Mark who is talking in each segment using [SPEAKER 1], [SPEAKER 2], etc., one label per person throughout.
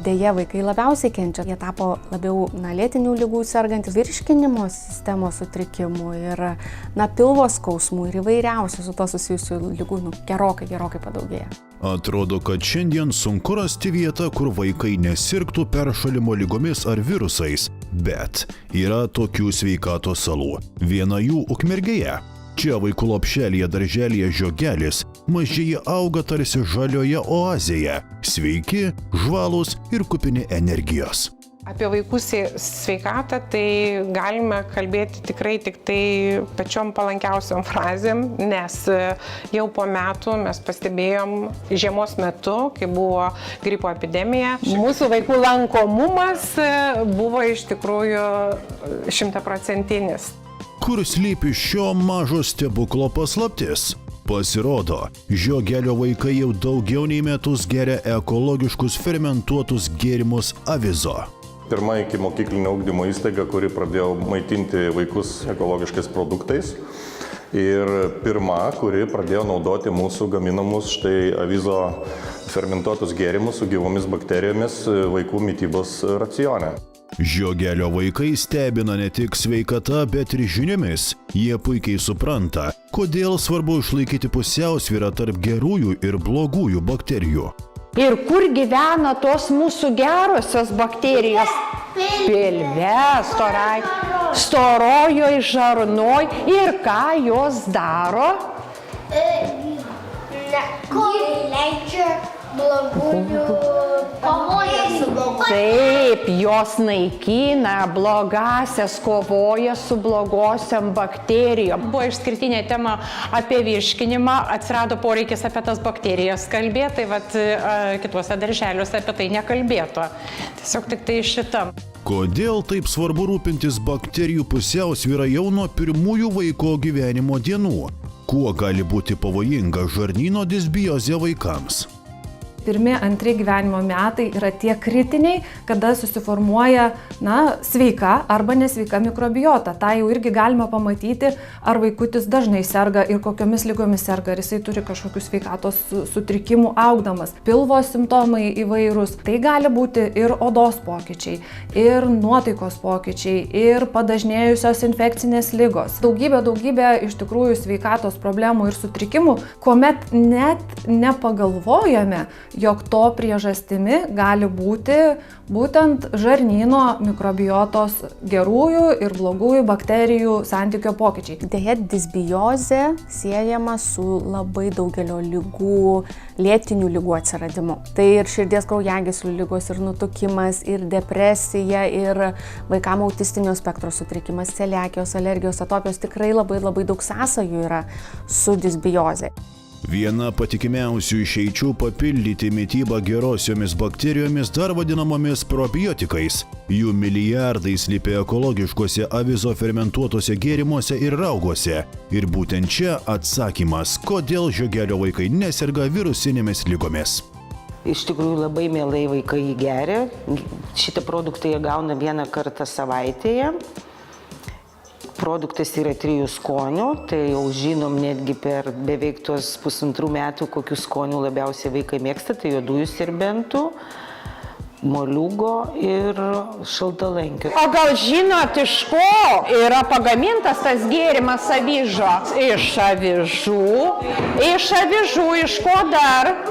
[SPEAKER 1] Deja, vaikai labiausiai kenčia. Jie tapo labiau lėtinių ligų sergantis, virškinimo sistemos sutrikimų ir pilvo skausmų ir įvairiausių su to susijusių ligų gerokai padaugėja.
[SPEAKER 2] Atrodo, kad šiandien sunku rasti vietą, kur vaikai nesirgtų peršalimo ligomis ar virusais, bet yra tokių sveikatos salų. Viena jų Ukmergėje. Čia vaikų lopšelyje darželyje Žiogelis mažieji auga tarsi žalioje oazėje, sveiki, žvalūs ir kupini energijos.
[SPEAKER 3] Apie vaikų sveikatą tai galime kalbėti tikrai tik tai pačiom palankiausiom frazėm, nes jau po metų mes pastebėjom žiemos metu, kai buvo gripo epidemija, mūsų vaikų lankomumas buvo iš tikrųjų 100%.
[SPEAKER 2] Kur slypi šio mažo stebuklo paslaptis? Pasirodo, Žiogelio vaikai jau daugiau nei metus geria ekologiškus fermentuotus gėrimus Avizo.
[SPEAKER 4] Pirma ikimokyklinio ugdymo įstaiga, kuri pradėjo maitinti vaikus ekologiškais produktais. Ir pirma, kuri pradėjo naudoti mūsų gaminamus štai Avizo fermentuotus gėrimus su gyvomis bakterijomis vaikų mitybos racione.
[SPEAKER 2] Žiogelio vaikai stebina ne tik sveikata, bet ir žiniomis. Jie puikiai supranta, kodėl svarbu išlaikyti pusiausvyrą tarp gerųjų ir blogųjų bakterijų.
[SPEAKER 5] Ir kur gyvena tos mūsų gerosios bakterijos? Pilve, storojoj žarnoj. Ir ką jos daro?
[SPEAKER 6] Leidžia blogųjų kovoja su blogųjų.
[SPEAKER 5] Taip, jos naikina blogasias, kovoja su blogosiam bakterijom. Buvo išskirtinė tema apie virškinimą, atsirado poreikis apie tas bakterijas kalbėti, tai kituose darželiuose apie tai nekalbėto. Tiesiog tik tai šitam.
[SPEAKER 2] Kodėl taip svarbu rūpintis bakterijų pusiausvyrą jau nuo pirmųjų vaiko gyvenimo dienų? Kuo gali būti pavojinga žarnyno disbiozė vaikams?
[SPEAKER 7] Pirmi, antri gyvenimo metai yra tie kritiniai, kada susiformuoja sveika arba nesveika mikrobiota. Ta jau irgi galima pamatyti, ar vaikutis dažnai serga ir kokiomis ligomis serga, ar jisai turi kažkokių sveikatos sutrikimų augdamas. Pilvo simptomai įvairūs. Tai gali būti ir odos pokyčiai, ir nuotaikos pokyčiai, ir padažnėjusios infekcinės ligos. Daugybė iš tikrųjų sveikatos problemų ir sutrikimų, kuomet net nepagalvojame, jog to priežastimi gali būti būtent žarnyno mikrobiotos gerųjų ir blogųjų bakterijų santykio pokyčiai.
[SPEAKER 1] Deja, disbiozė siejama su labai daugelio ligų, lėtinių ligų atsiradimu. Tai ir širdies kraujagyslių ligos, ir nutukimas, ir depresija, ir vaikams autistinio spektro sutrikimas, celiakijos, alergijos, atopijos, tikrai labai daug sąsajų yra su disbiozė.
[SPEAKER 2] Viena patikimiausių išeičių papildyti mitybą gerosiomis bakterijomis, dar vadinamomis probiotikais. Jų milijardai slypi ekologiškose Avizo fermentuotose gėrimuose ir rauguose. Ir būtent čia atsakymas, kodėl Žiogelio vaikai neserga virusinėmis ligomis.
[SPEAKER 8] Iš tikrųjų labai mielai vaikai jį geria. Šitą produktą jie gauna vieną kartą savaitėje. Produktas yra 3 skonių, tai jau žinom netgi per beveik tuos 1,5 metų, kokių skonių labiausiai vaikai mėgsta, tai juodųjų serbentų, moliūgo ir šaltalankių.
[SPEAKER 5] O gal žinot, iš ko yra pagamintas tas gėrimas Avizo? Iš avižų. Iš ko dar?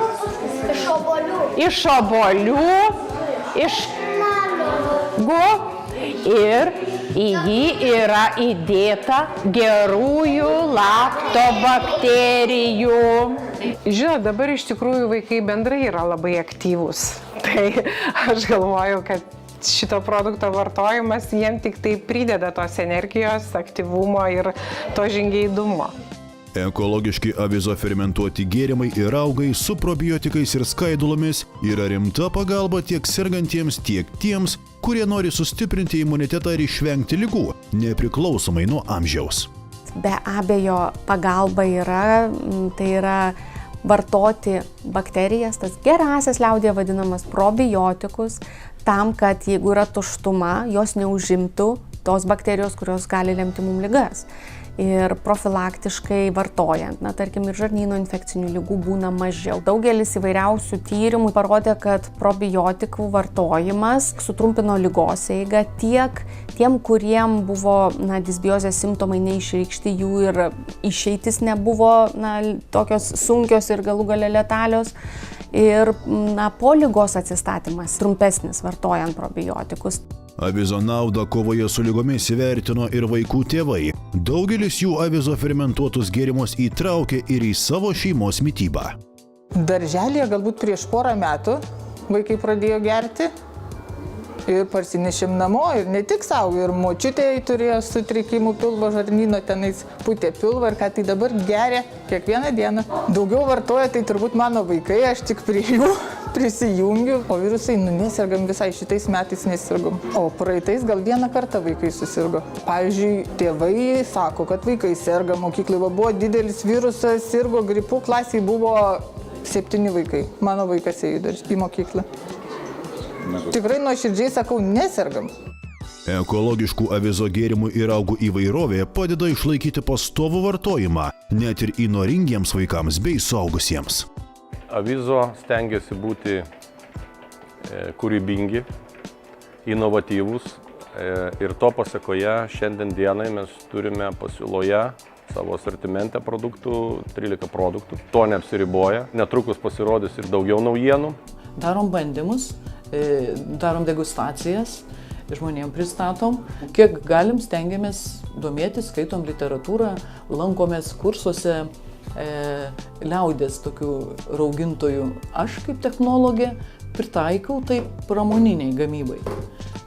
[SPEAKER 6] Iš obuolių.
[SPEAKER 5] Iš obuolių. Iš ir į jį yra įdėta gerųjų laktobakterijų.
[SPEAKER 3] Žinot, dabar iš tikrųjų vaikai bendrai yra labai aktyvūs. Tai aš galvoju, kad šito produkto vartojimas jiem tik tai prideda tos energijos, aktyvumo ir to žingeidumo.
[SPEAKER 2] Ekologiški Avizo fermentuoti gėrimai ir raugai su probiotikais ir skaidulomis yra rimta pagalba tiek sergantiems, tiek tiems, kurie nori sustiprinti imunitetą ir išvengti ligų, nepriklausomai nuo amžiaus.
[SPEAKER 1] Be abejo, pagalba tai yra vartoti bakterijas, tas gerąsias liaudyje vadinamas probiotikus, tam, kad jeigu yra tuštuma, jos neužimtų tos bakterijos, kurios gali lemti mums ligas. ir profilaktiškai vartojant. Na, tarkim, ir žarnyno infekcinių ligų būna mažiau. Daugelis įvairiausių tyrimų parodė, kad probiotikų vartojimas sutrumpino ligos eigą tiek tiem, kuriem buvo disbiozės simptomai neišreikšti, jų ir išeitis nebuvo tokios sunkios ir galų gale letalios. Ir po ligos atsistatymas trumpesnis vartojant probiotikus.
[SPEAKER 2] Avizo naudą kovoje su ligomis įvertino ir vaikų tėvai. Daugelis jų avizo fermentuotus gėrimus įtraukė ir į savo šeimos mitybą.
[SPEAKER 9] Darželėje galbūt prieš porą metų vaikai pradėjo gerti ir parsinešėm namo, ir ne tik savo, ir močiutė turėjo sutrikimų pilvo žarnyno, tenais pūtė pilvą ir ką tai dabar geria kiekvieną dieną. Daugiau vartoja tai turbūt mano vaikai, aš tik prie jų prisijungiu, o virusai nesergam visai, šitais metais nesirgom. O praeitais gal vieną kartą vaikai susirgo. Pavyzdžiui, tėvai sako, kad vaikai serga mokykloje, buvo didelis virusas, sirgo gripu, klasiai buvo 7 vaikai. Mano vaikas ėjo į mokyklą. Tikrai nuoširdžiai sakau, nesergam.
[SPEAKER 2] Ekologiškų avizo gėrimų ir raugų įvairovė padeda išlaikyti pastovų vartojimą, net ir įnoringiems vaikams bei suaugusiems.
[SPEAKER 10] Avizo stengiasi būti kūrybingi, inovatyvūs ir to pasekoje šiandien dienai mes turime pasiūloje savo asortimente produktų, 13 produktų. To neapsiriboja, netrukus pasirodys ir daugiau naujienų.
[SPEAKER 11] Darom bandymus, darom degustacijas, žmonėm pristatom. Kiek galim, stengiamės domėtis, skaitom literatūrą, lankomės kursuose liaudės tokių raugintojų. Aš kaip technologė pritaikau tai pramoniniai gamybai.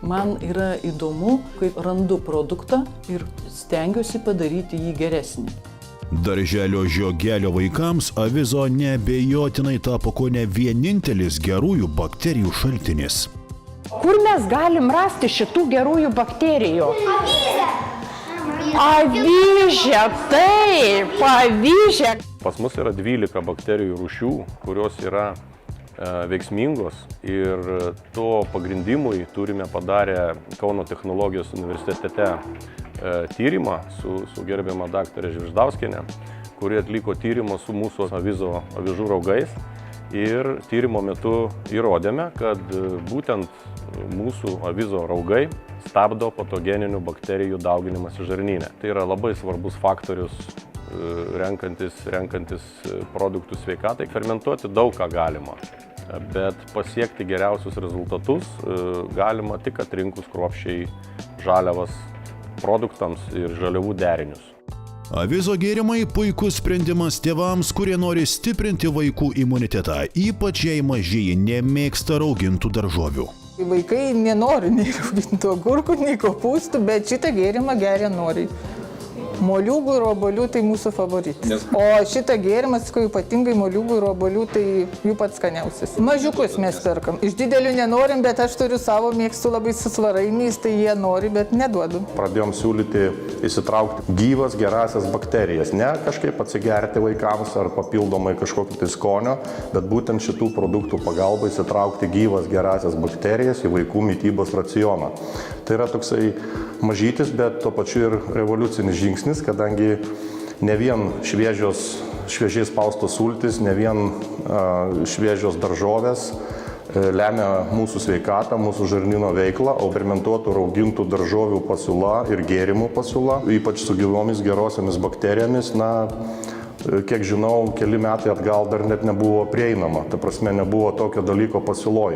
[SPEAKER 11] Man yra įdomu, kaip randu produktą ir stengiuosi padaryti jį geresnį.
[SPEAKER 2] Darželio žiogelio vaikams avizo neabejotinai tapo kone vienintelis gerųjų bakterijų šaltinis.
[SPEAKER 5] Kur mes galim rasti šitų gerųjų bakterijų? Avyžė, taip, avyžė.
[SPEAKER 10] Pas mus yra 12 bakterijų rūšių, kurios yra veiksmingos ir to pagrindimui turime padarę Kauno technologijos universitete tyrimą su gerbiama daktarė Žviždauskienė, kuri atliko tyrimą su mūsų avižų raugais ir tyrimo metu įrodėme, kad būtent mūsų avizo raugai stabdo patogeninių bakterijų dauginimąsi žarnyne. Tai yra labai svarbus faktorius renkantis produktų sveikatai. Fermentuoti daug ką galima, bet pasiekti geriausius rezultatus galima tik atrinkus kruopščiai žaliavas produktams ir žaliavų derinius.
[SPEAKER 2] Avizo gėrimai puikus sprendimas tėvams, kurie nori stiprinti vaikų imunitetą, ypač jei mažieji nemėgsta raugintų daržovių.
[SPEAKER 9] Vaikai nenori nei raugintų agurkų, nei kopūstų, bet šitą gėrimą geria noriai. Moliūgų ir obuolių tai mūsų favoritas. O šitą gėrimą, ypatingai moliūgų ir obuolių, tai jų pats skaniausias. Mažiukus mes perkam. Iš didelių nenorim, bet aš turiu savo, mėgstu labai su svarainiais, tai jie nori, bet neduodu.
[SPEAKER 4] Pradėjom siūlyti įsitraukti gyvas gerasias bakterijas. Ne kažkaip atsigerti vaikams ar papildomai kažkokį tai skonio, bet būtent šitų produktų pagalba įsitraukti gyvas gerasias bakterijas į vaikų mitybos racioną. Tai yra toksai mažytis, bet tuo pačiu ir revoliucinis žingsnis, kadangi ne vien šviežiai spaustos sultys, ne vien šviežios daržovės lemia mūsų sveikatą, mūsų žarnyno veiklą, o fermentuotų raugintų daržovių pasiūla ir gėrimų pasiūla, ypač su gyvomis gerosiamis bakterijomis, kiek žinau, keli metai atgal dar net nebuvo prieinama, ta prasme nebuvo tokio dalyko pasiūloje.